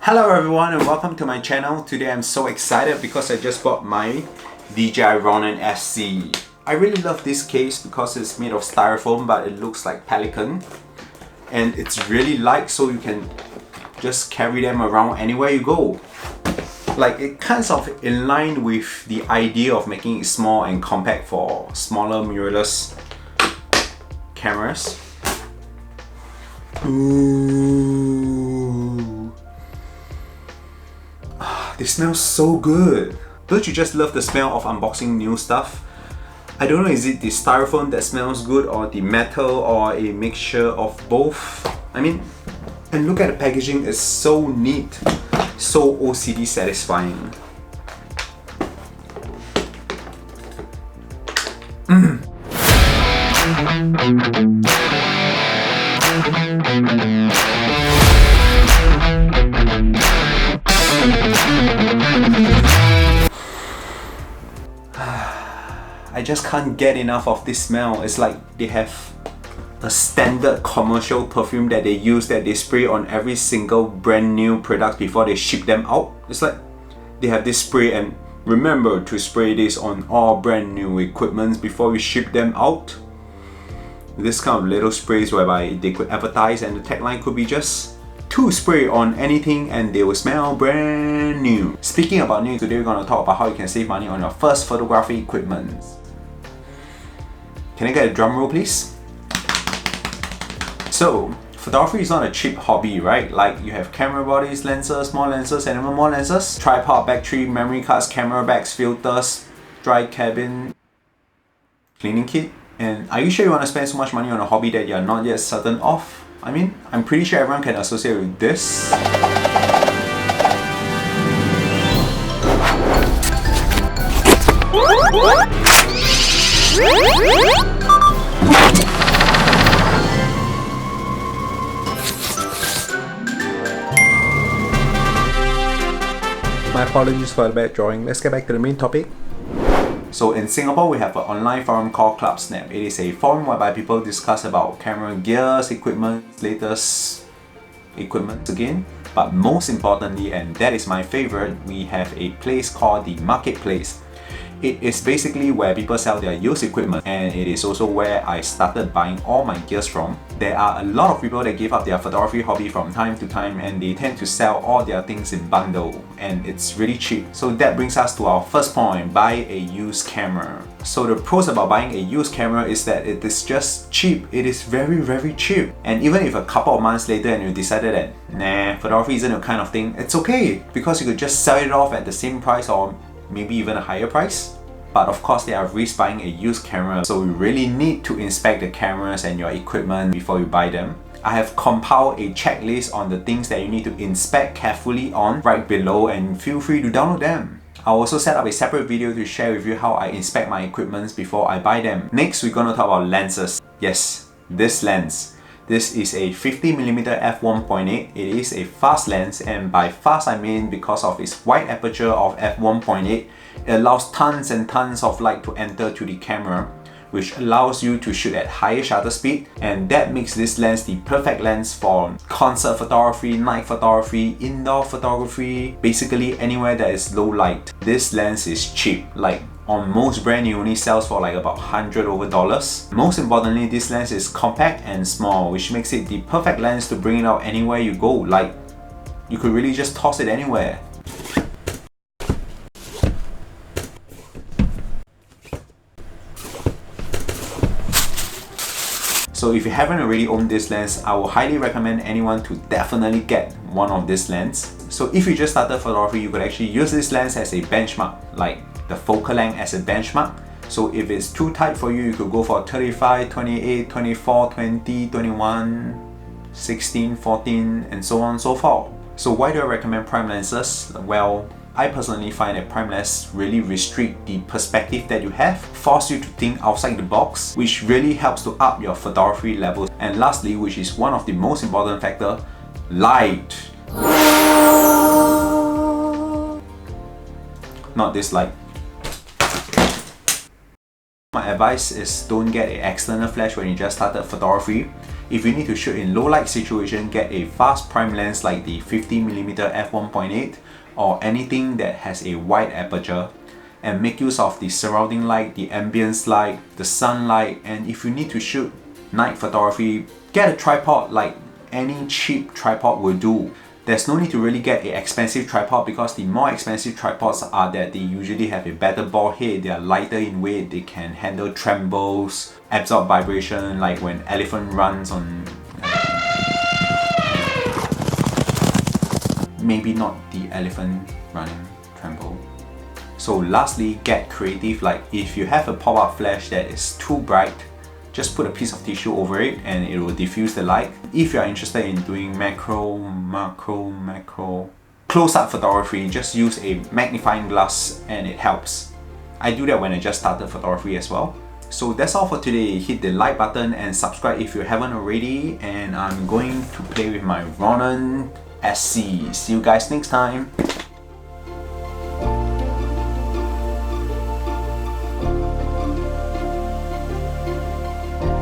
Hello everyone and welcome to my channel. Today I'm so excited because I just bought my DJI Ronin SC. I really love this case because it's made of styrofoam but it looks like pelican. And it's really light so you can just carry them around anywhere you go. Like it kind of in line with the idea of making it small and compact for smaller mirrorless cameras. Ooh. They smell so good. Don't you just love the smell of unboxing new stuff? I don't know, is it the styrofoam that smells good or the metal or a mixture of both? I mean, and look at the packaging, it's so neat, so OCD satisfying. I just can't get enough of this smell. It's like they have a standard commercial perfume that they use that they spray on every single brand new product before they ship them out. It's like they have this spray and remember to spray this on all brand new equipments before we ship them out. This kind of little sprays whereby they could advertise and the tagline could be just to spray on anything and they will smell brand new. Speaking about new, today we're going to talk about how you can save money on your first photography equipment. Can I get a drum roll please? So, photography is not a cheap hobby, right? Like you have camera bodies, lenses, small lenses and even more lenses, tripod, battery, memory cards, camera bags, filters, dry cabin, cleaning kit. And are you sure you want to spend so much money on a hobby that you're not yet certain of? I mean, I'm pretty sure everyone can associate with this. My apologies for the bad drawing. Let's get back to the main topic. So in Singapore, we have an online forum called Club Snap. It is a forum whereby people discuss about camera gears, equipment, latest equipment again. But most importantly, and that is my favorite, we have a place called the Marketplace. It is basically where people sell their used equipment and it is also where I started buying all my gears from. There are a lot of people that give up their photography hobby from time to time and they tend to sell all their things in bundle and it's really cheap. So that brings us to our first point, buy a used camera. So the pros about buying a used camera is that it is just cheap. It is very cheap. And even if a couple of months later and you decided that, nah, photography isn't your kind of thing, it's okay because you could just sell it off at the same price or maybe even a higher price. But of course there are risks buying a used camera, so you really need to inspect the cameras and your equipment before you buy them. I have compiled a checklist on the things that you need to inspect carefully on right below and feel free to download them. I'll also set up a separate video to share with you how I inspect my equipments before I buy them. Next, we're going to talk about lenses. Yes, this lens. This is a 50mm f1.8. It is a fast lens and by fast I mean because of its wide aperture of f1.8, it allows tons and tons of light to enter to the camera, which allows you to shoot at higher shutter speed, and that makes this lens the perfect lens for concert photography, night photography, indoor photography, basically anywhere that is low light. This lens is cheap, like on most brand it only sells for like about $100 over. Most importantly, this lens is compact and small, which makes it the perfect lens to bring it out anywhere you go. Like you could really just toss it anywhere. So if you haven't already owned this lens, I would highly recommend anyone to definitely get one of this lens. So if you just started photography, you could actually use this lens as a benchmark, like the focal length as a benchmark. So if it's too tight for you, you could go for 35, 28, 24, 20, 21, 16, 14 and so on and so forth. So why do I recommend prime lenses? Well, I personally find that prime lenses really restrict the perspective that you have, force you to think outside the box, which really helps to up your photography levels. And lastly, which is one of the most important factor, light. Not this light. My my advice is don't get an external flash when you just started photography. If you need to shoot in low light situation, get a fast prime lens like the 50mm f1.8 or anything that has a wide aperture, and make use of the surrounding light, the ambience light, the sunlight. And if you need to shoot night photography, get a tripod, like any cheap tripod will do. There's no need to really get an expensive tripod, because the more expensive tripods are that they usually have a better ball head, they are lighter in weight, they can handle trembles, absorb vibration, like when elephant runs on... Maybe not the elephant running tremble. So lastly, get creative. Like if you have a pop-up flash that is too bright, just put a piece of tissue over it and it will diffuse the light. If you are interested in doing macro, close-up photography, just use a magnifying glass and it helps. I do that when I just started photography as well. So that's all for today. Hit the like button and subscribe if you haven't already. And I'm going to play with my Ronin SC. See you guys next time.